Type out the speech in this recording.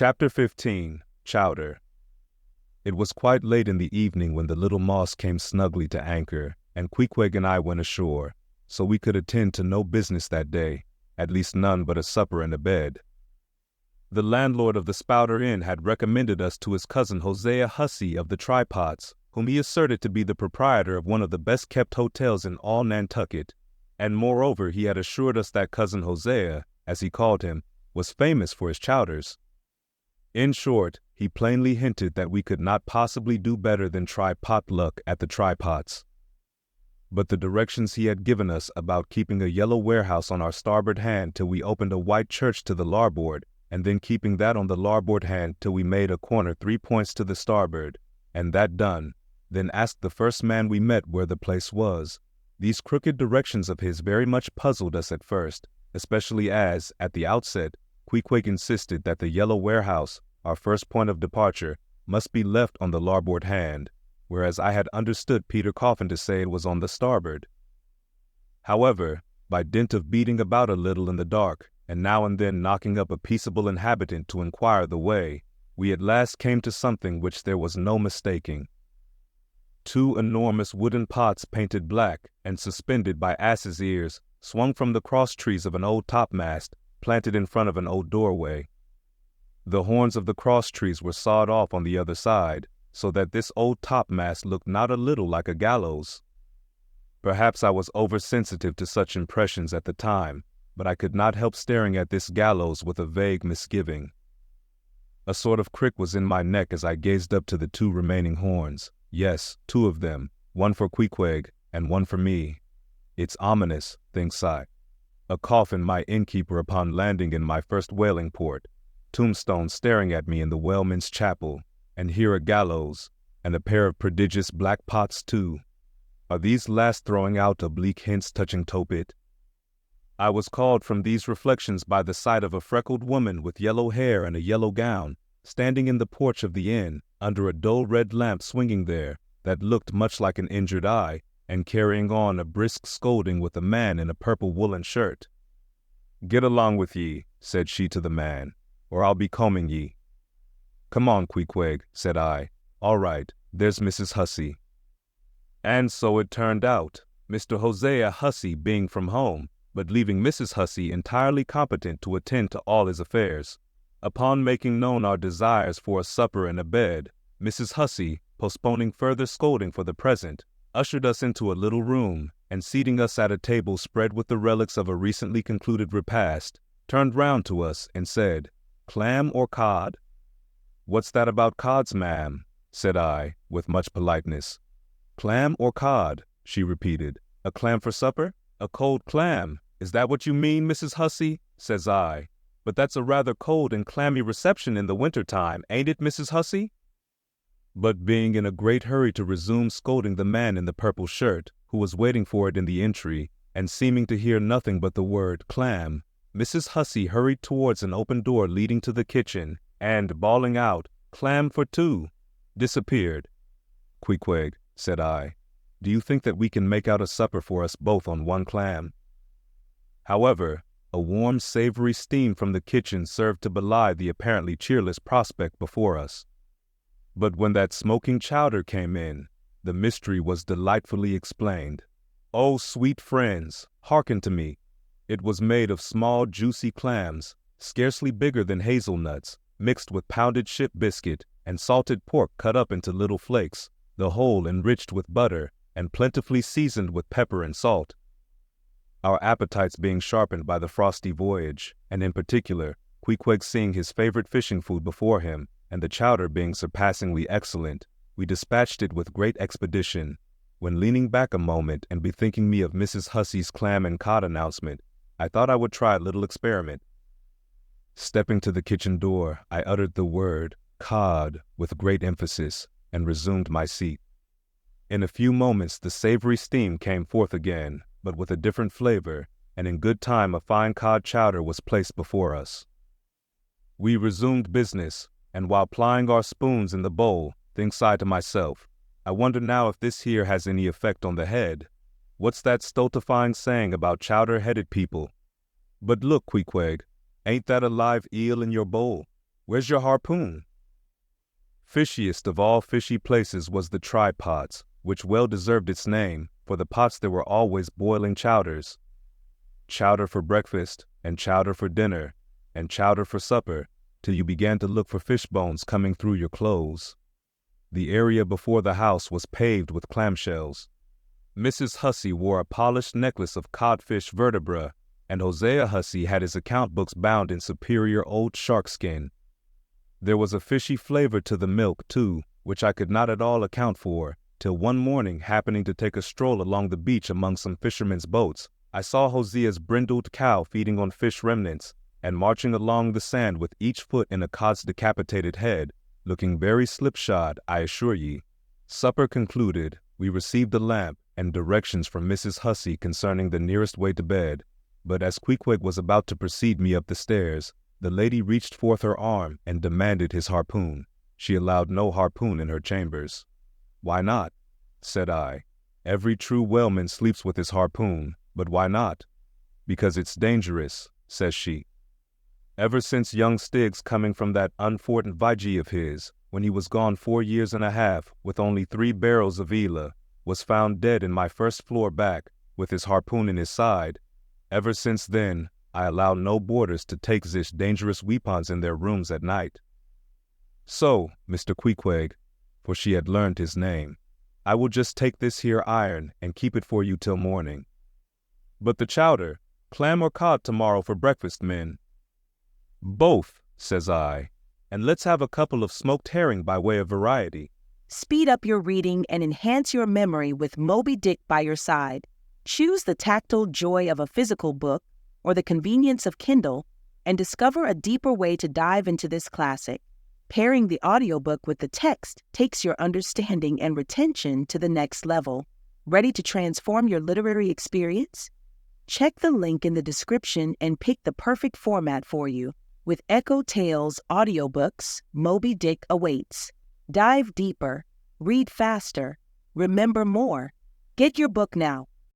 Chapter 15, Chowder. It was quite late in the evening when the little moss came snugly to anchor, and Queequeg and I went ashore, so we could attend to no business that day, at least none but a supper and a bed. The landlord of the Spouter Inn had recommended us to his cousin Hosea Hussey of the Tripods, whom he asserted to be the proprietor of one of the best-kept hotels in all Nantucket, and moreover he had assured us that cousin Hosea, as he called him, was famous for his chowders. In short, he plainly hinted that we could not possibly do better than try pot luck at the Tripods. But the directions he had given us about keeping a yellow warehouse on our starboard hand till we opened a white church to the larboard, and then keeping that on the larboard hand till we made a corner 3 points to the starboard, and that done, then asked the first man we met where the place was. These crooked directions of his very much puzzled us at first, especially as, at the outset, Queequeg insisted that the yellow warehouse, our first point of departure, must be left on the larboard hand, whereas I had understood Peter Coffin to say it was on the starboard. However, by dint of beating about a little in the dark, and now and then knocking up a peaceable inhabitant to inquire the way, we at last came to something which there was no mistaking. 2 enormous wooden pots painted black and suspended by asses' ears swung from the cross trees of an old topmast planted in front of an old doorway. The horns of the cross trees were sawed off on the other side, so that this old topmast looked not a little like a gallows. Perhaps I was oversensitive to such impressions at the time, but I could not help staring at this gallows with a vague misgiving. A sort of crick was in my neck as I gazed up to the 2 remaining horns. Yes, 2 of them, one for Queequeg and one for me. It's ominous, thinks I. A coffin my innkeeper upon landing in my first whaling port, tombstone staring at me in the whaleman's chapel, and here a gallows, and a pair of prodigious black pots too. Are these last throwing out oblique hints touching Topit? I was called from these reflections by the sight of a freckled woman with yellow hair and a yellow gown, standing in the porch of the inn, under a dull red lamp swinging there, that looked much like an injured eye, and carrying on a brisk scolding with a man in a purple woolen shirt. "Get along with ye," said she to the man, "or I'll be combing ye." "Come on, Queequeg," said I. "All right, there's Mrs. Hussey." And so it turned out, Mr. Hosea Hussey being from home, but leaving Mrs. Hussey entirely competent to attend to all his affairs. Upon making known our desires for a supper and a bed, Mrs. Hussey, postponing further scolding for the present, ushered us into a little room, and seating us at a table spread with the relics of a recently concluded repast, turned round to us and said, "Clam or cod?" "What's that about cods, ma'am?" said I, with much politeness. "Clam or cod?" she repeated. "A clam for supper? A cold clam? Is that what you mean, Mrs. Hussey?" says I. "But that's a rather cold and clammy reception in the winter time, ain't it, Mrs. Hussey?" But being in a great hurry to resume scolding the man in the purple shirt, who was waiting for it in the entry, and seeming to hear nothing but the word clam, Mrs. Hussey hurried towards an open door leading to the kitchen, and, bawling out, "Clam for 2," disappeared. "Queequeg," said I, "do you think that we can make out a supper for us both on 1 clam?" However, a warm, savory steam from the kitchen served to belie the apparently cheerless prospect before us. But when that smoking chowder came in, the mystery was delightfully explained. Oh, sweet friends, hearken to me. It was made of small, juicy clams, scarcely bigger than hazelnuts, mixed with pounded ship biscuit and salted pork cut up into little flakes, the whole enriched with butter and plentifully seasoned with pepper and salt. Our appetites being sharpened by the frosty voyage, and in particular, Queequeg seeing his favorite fishing food before him, and the chowder being surpassingly excellent, we dispatched it with great expedition, when leaning back a moment and bethinking me of Mrs. Hussey's clam and cod announcement, I thought I would try a little experiment. Stepping to the kitchen door, I uttered the word cod with great emphasis, and resumed my seat. In a few moments the savory steam came forth again, but with a different flavor, and in good time a fine cod chowder was placed before us. We resumed business, and while plying our spoons in the bowl, thinks I to myself, I wonder now if this here has any effect on the head. What's that stultifying saying about chowder-headed people? But look, Queequeg, ain't that a live eel in your bowl? Where's your harpoon? Fishiest of all fishy places was the try-pots, which well deserved its name, for the pots there were always boiling chowders. Chowder for breakfast, and chowder for dinner, and chowder for supper, till you began to look for fish bones coming through your clothes. The area before the house was paved with clamshells. Mrs. Hussey wore a polished necklace of codfish vertebra, and Hosea Hussey had his account books bound in superior old shark skin. There was a fishy flavor to the milk, too, which I could not at all account for, till one morning, happening to take a stroll along the beach among some fishermen's boats, I saw Hosea's brindled cow feeding on fish remnants, and marching along the sand with each foot in a cod's decapitated head, looking very slipshod, I assure ye. Supper concluded, we received a lamp and directions from Mrs. Hussey concerning the nearest way to bed, but as Queequeg was about to precede me up the stairs, the lady reached forth her arm and demanded his harpoon. She allowed no harpoon in her chambers. Why not? Said I. Every true whaleman sleeps with his harpoon, but why not? Because it's dangerous, says she. Ever since young Stiggs coming from that unfortunate Vijay of his, when he was gone 4 years and a half, with only 3 barrels of Ela, was found dead in my first floor back, with his harpoon in his side, ever since then, I allow no boarders to take this dangerous weapons in their rooms at night. So, Mr. Queequeg, for she had learned his name, I will just take this here iron and keep it for you till morning. But the chowder, clam or cod tomorrow for breakfast, men? Both, says I, and let's have a couple of smoked herring by way of variety. Speed up your reading and enhance your memory with Moby Dick by your side. Choose the tactile joy of a physical book or the convenience of Kindle, and discover a deeper way to dive into this classic. Pairing the audiobook with the text takes your understanding and retention to the next level. Ready to transform your literary experience? Check the link in the description and pick the perfect format for you. With EchoTales Audiobooks, Moby Dick awaits. Dive deeper, read faster, remember more. Get your book now.